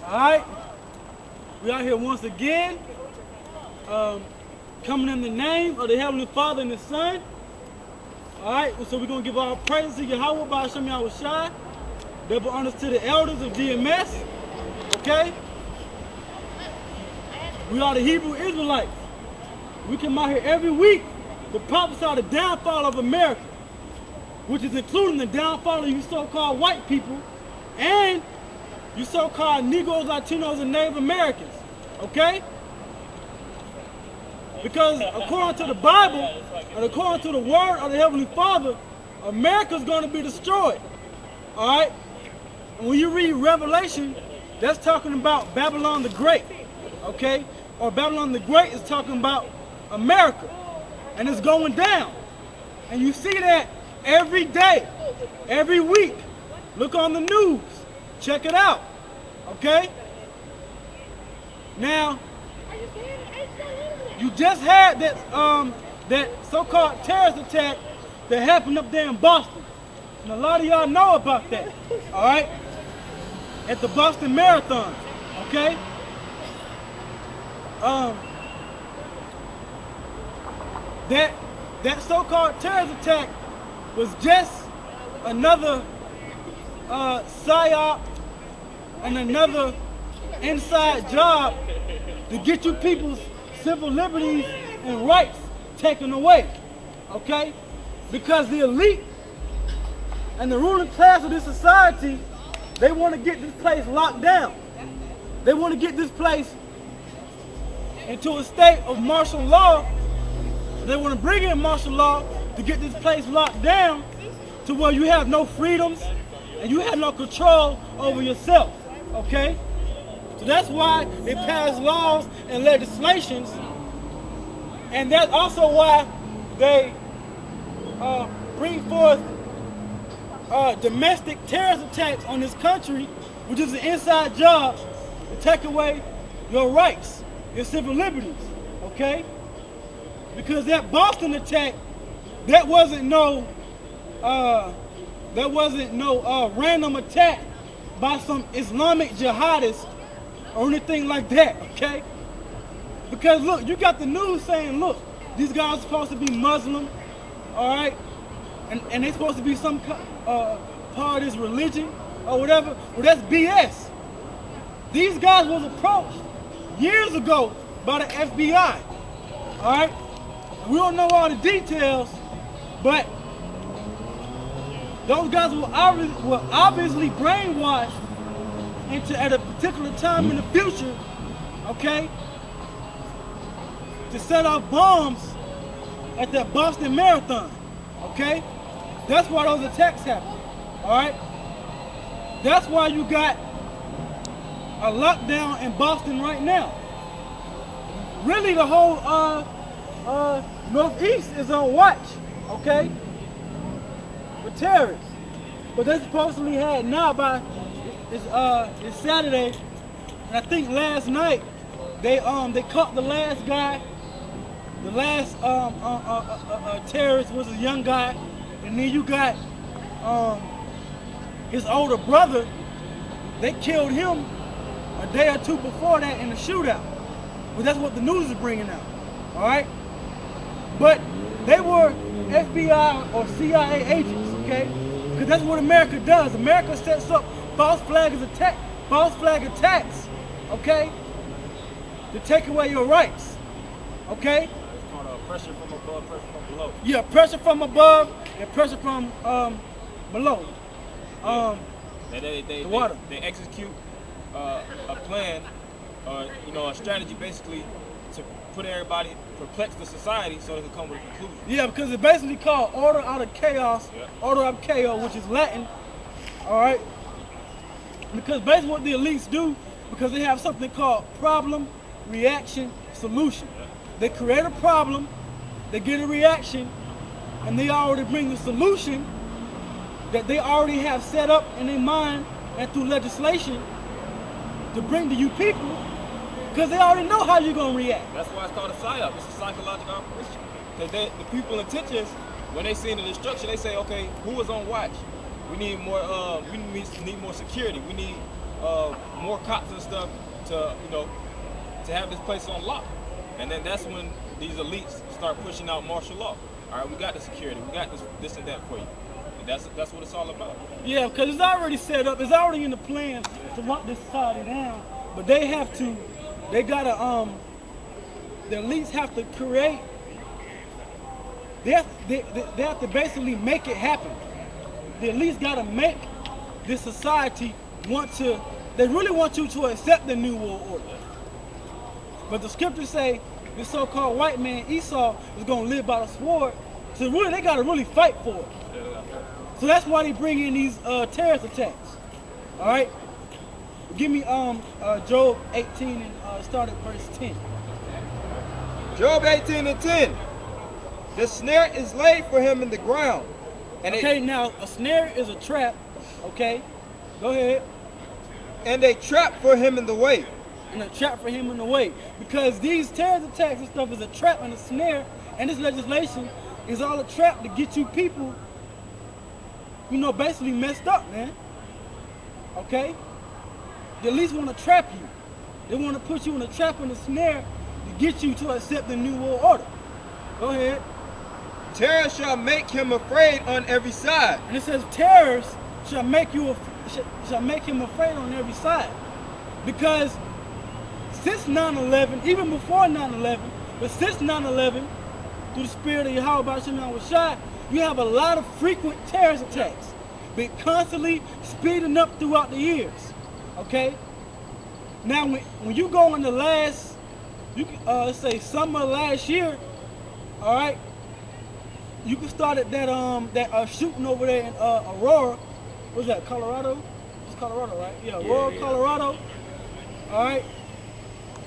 Alright? We out here once again. Coming in the name of the Heavenly Father and the Son. Alright, so we're going to give our praise to Yahweh by Hashem Yahushai. Double honors to the elders of DMS. Okay? We are the Hebrew Israelites. We come out here every week to prophesy the downfall of America, which is including the downfall of you so-called white people and you so-called Negroes, Latinos, and Native Americans. Okay? Because according to the Bible and according to the word of the Heavenly Father, America's going to be destroyed. Alright? And when you read Revelation, that's talking about Babylon the Great. Okay? Or Babylon the Great is talking about America. And it's going down. And you see that every day, every week. Look on the news. Check it out. Okay? Now, you just had that so-called terrorist attack that happened up there in Boston. And a lot of y'all know about that. Alright? At the Boston Marathon. Okay? That so-called terrorist attack was just another psyop and another inside job to get you people's civil liberties and rights taken away. Okay? Because the elite and the ruling class of this society, they want to get this place locked down. They want to get this place into a state of martial law. They want to bring in martial law to get this place locked down to where you have no freedoms and you have no control over yourself. Okay? So that's why they pass laws and legislations, and that's also why they bring forth domestic terrorist attacks on this country, which is an inside job to take away your rights, your civil liberties. Okay? Because that Boston attack, that wasn't no random attack by some Islamic jihadists or anything like that, okay? Because look, you got the news saying, look, these guys are supposed to be Muslim, all right? And they're supposed to be some part of this religion or whatever. Well, that's BS. These guys was approached years ago by the FBI, all right? We don't know all the details, but those guys were obviously brainwashed into at a particular time in the future, okay, to set off bombs at that Boston Marathon, okay? That's why those attacks happened, all right? That's why you got a lockdown in Boston right now. Really, the whole Northeast is on watch, okay, for terrorists. But they supposedly had now by it's Saturday, and I think last night they caught the last guy. The last terrorist was a young guy, and then you got his older brother. They killed him a day or two before that in a shootout. But that's what the news is bringing out. All right. But they were FBI or CIA agents, okay? Because that's what America does. America sets up false flag attacks, okay? To take away your rights, okay? It's called pressure from above, pressure from below. Yeah, pressure from above and pressure from below. They water. They execute a plan, a strategy basically to put everybody, perplex the society so they can come with a conclusion. Yeah, because it's basically called order out of chaos, order out of chaos, which is Latin, all right? Because basically what the elites do, because they have something called problem, reaction, solution. They create a problem, they get a reaction, and they already bring the solution that they already have set up in their mind and through legislation to bring to you people, because they already know how you're going to react. That's why it's called a psyop. It's a psychological operation. Because the people intentions, when they see the destruction, they say, okay, who is on watch? We need more. We need more security. We need more cops and stuff to to have this place on lock. And then that's when these elites start pushing out martial law. All right, we got the security. We got this and that for you. And that's what it's all about. Yeah, because it's already set up. It's already in the plan to lock this society down. But they have to. They gotta. The elites have to create. They have to basically make it happen. The elites gotta make this society want to. They really want you to accept the new world order. But the scriptures say the so-called white man Esau is gonna live by the sword. So really, they gotta really fight for it. So that's why they bring in these terrorist attacks. All right. Give me Job 18 and start at verse 10. Job 18:10. The snare is laid for him in the ground. And Okay, now a snare is a trap. Okay, go ahead. and a trap for him in the way. And a trap for him in the way. Because these terrorist attacks and stuff is a trap and a snare, and this legislation is all a trap to get you people, basically messed up, man. Okay? They at least want to trap you. They want to put you in a trap and a snare to get you to accept the new world order. Go ahead. Terror shall make him afraid on every side. And it says terrors shall make him afraid on every side. Because since 9/11, even before 9/11, but since 9/11, through the spirit of Yahweh B'Shem Yahushua, you have a lot of frequent terrorist attacks, been constantly speeding up throughout the years. Okay. Now, when you go in the last, let's say summer last year, all right, you can start at that shooting over there in Aurora. What's that? Colorado? It's Colorado, right? Yeah, Aurora, yeah. Colorado. All right.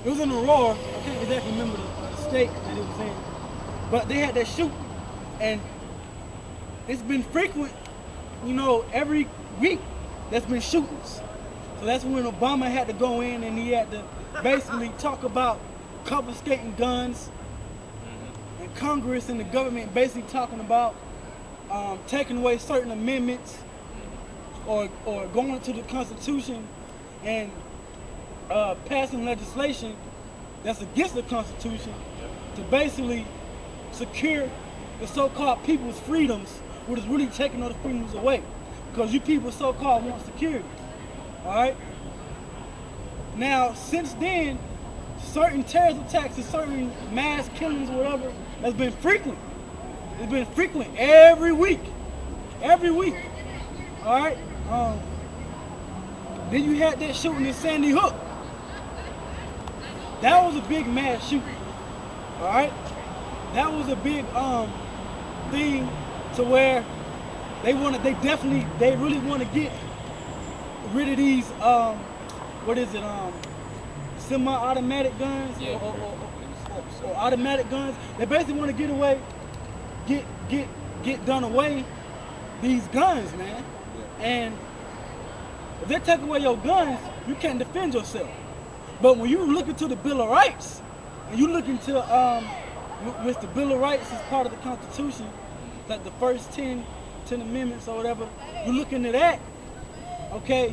It was in Aurora. I can't exactly remember the state that it was in, but they had that shooting, and it's been frequent. Every week there's been shootings. So that's when Obama had to go in and he had to basically talk about confiscating guns, and Congress and the government basically talking about taking away certain amendments or going to the Constitution and passing legislation that's against the Constitution to basically secure the so-called people's freedoms, which is really taking those freedoms away. Because you people so-called want security. All right? Now, since then, certain terrorist attacks and certain mass killings or whatever has been frequent. It's been frequent every week. Every week. All right? Then you had that shooting in Sandy Hook. That was a big mass shooting. All right? That was a big thing to where they really want to get rid of these semi-automatic guns or automatic guns. They basically want to get done away these guns, man. And if they take away your guns, you can't defend yourself. But when you look into the Bill of Rights, and you look into with the Bill of Rights is part of the Constitution, like the first 10 amendments or whatever, you look into that, okay,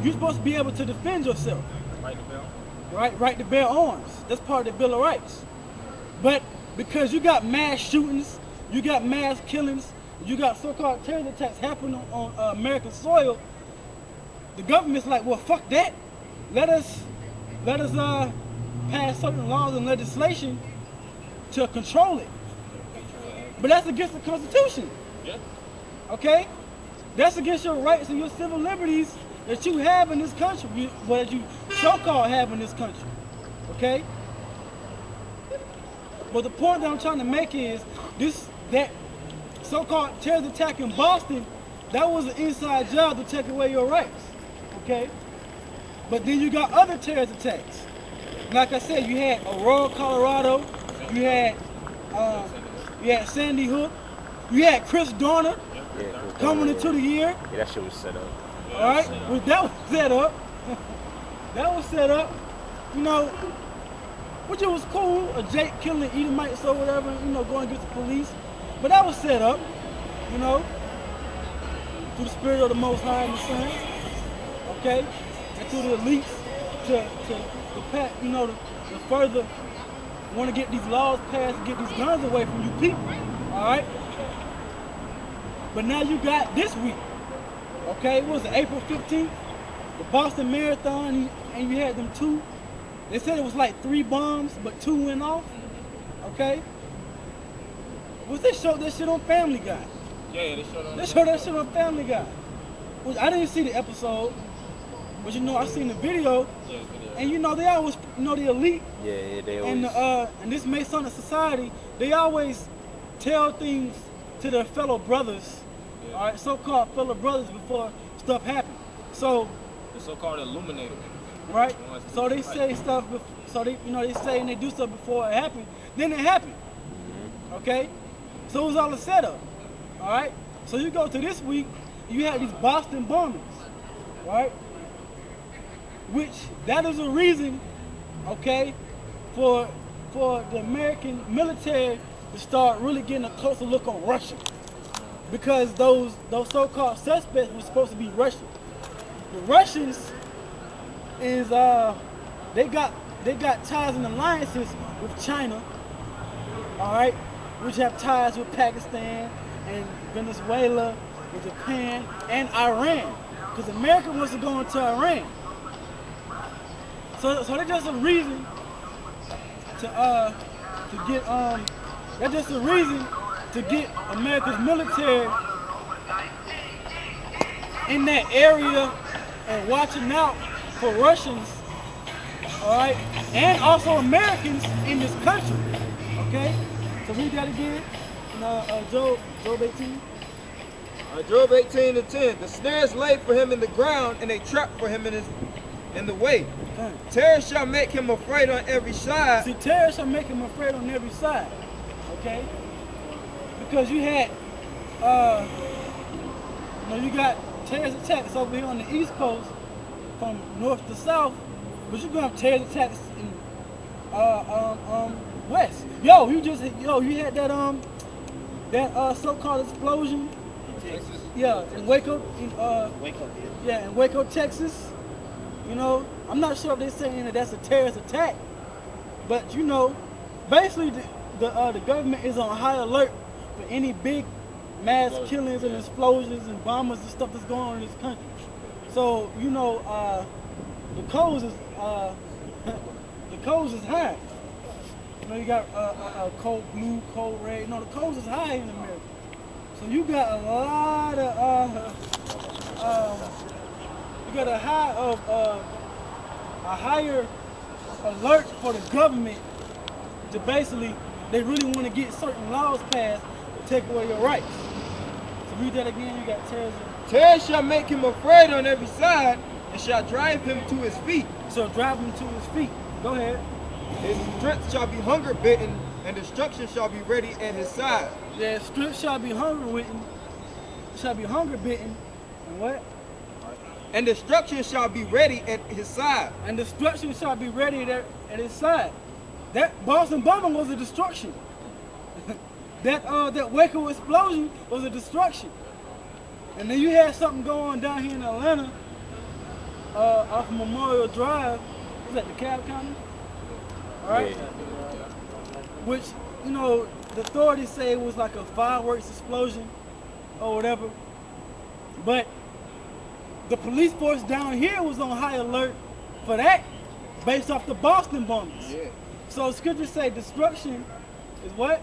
you're supposed to be able to defend yourself. Right to bear arms. That's part of the Bill of Rights. But because you got mass shootings, you got mass killings, you got so-called terrorist attacks happening on American soil, the government's like, well, fuck that. Let us pass certain laws and legislation to control it. But that's against the Constitution. Yeah. Okay? That's against your rights and your civil liberties that you have in this country, that you so-called have in this country. Okay? But the point that I'm trying to make is that so-called terrorist attack in Boston, that was an inside job to take away your rights. Okay? But then you got other terrorist attacks. Like I said, you had Aurora, Colorado, you had Sandy Hook, you had Chris Dorner coming into the year. Yeah, that shit was set up. All right, well, that was set up. That was set up. Which it was cool. A Jake killing Edomites or whatever, going against the police. But that was set up. you know, through the spirit of the Most High and the Son, okay, and through the elites to further want to get these laws passed, get these guns away from you people, all right? But now you got this week, okay? What was it, April 15th? The Boston Marathon, and you had them two. They said it was like 3 bombs, but 2 went off, okay? Was they showed that shit on Family Guy? Yeah, they showed on. They showed that shit on Family Guy. Which I didn't see the episode, but you know I seen the video, Yeah, video. and you know they always, you know, the elite Yeah, they and always. and this Masonic society, they always tell things to their fellow brothers, Yeah. all right, so-called fellow brothers before stuff happens. So, The so-called illuminator. right? They want us to So be they right. say stuff, so they, you know, they say and they do stuff before it happens. Then it happened, okay? So it was all a setup, all right? So you go to this week, you had these Boston bombings, right? Which that is a reason, okay, for the American military to start really getting a closer look on Russia, because those so-called suspects were supposed to be Russian. The Russians is they got ties and alliances with China, all right, which have ties with Pakistan and Venezuela, with Japan and Iran, because America wants to go into Iran. So that's just a reason to get that's just a reason to get America's military in that area and watching out for Russians, all right, and also Americans in this country, okay? So read that again, Job 18. Job 18:10. The snare is laid for him in the ground, and a trap for him in the way. Okay. Terror shall make him afraid on every side. See, terror shall make him afraid on every side, okay? Because you had, you got terrorist attacks over here on the East Coast from north to south, but you're gonna have terrorist attacks in west. You had that so-called explosion. Yeah, in Waco, in Waco, Texas. You know, I'm not sure if they're saying that that's a terrorist attack, but you know, basically the government is on high alert for any big mass killings and explosions and bombers and stuff that's going on in this country. So you know, the codes is high. You know, you got code blue, code red. No, the codes is high in America. So you got a lot of a higher alert for the government to basically, they really want to get certain laws passed to take away your rights. So read that again. You got terrorism. Terror shall make him afraid on every side, and shall drive him to his feet. So drive him to his feet. Go ahead. His strength shall be hunger bitten, and destruction shall be ready at his side. Yeah, strength shall be hunger bitten, and what? And destruction shall be ready at his side. And destruction shall be ready at his side. That Boston bombing was a destruction. that Waco explosion was a destruction. And then you had something going down here in Atlanta, off Memorial Drive. Was that DeKalb County? All right. Which, you know, the authorities say it was like a fireworks explosion or whatever. But the police force down here was on high alert for that, based off the Boston bombings. Yeah. So scripture say destruction is what?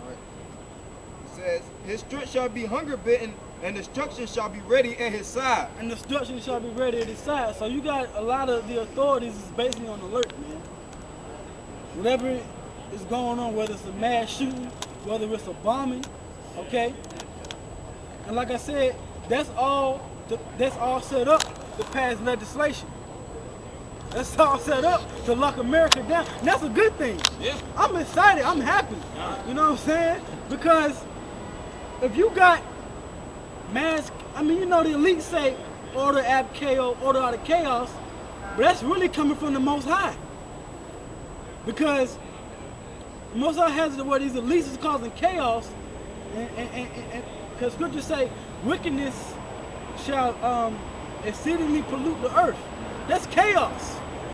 It says, his strength shall be hunger bitten, and destruction shall be ready at his side. And destruction shall be ready at his side. So you got a lot of the authorities is basically on alert, man. Whatever is going on, whether it's a mass shooting, whether it's a bombing, okay? And like I said, that's all set up to pass legislation. That's all set up to lock America down. And that's a good thing. Yeah. I'm excited. I'm happy. You know what I'm saying? Because if you got mass, I mean, you know, the elite say order out of chaos, but that's really coming from the Most High. Because the Most High has it where these elites is causing chaos, And because scriptures say wickedness shall exceedingly pollute the earth. That's chaos.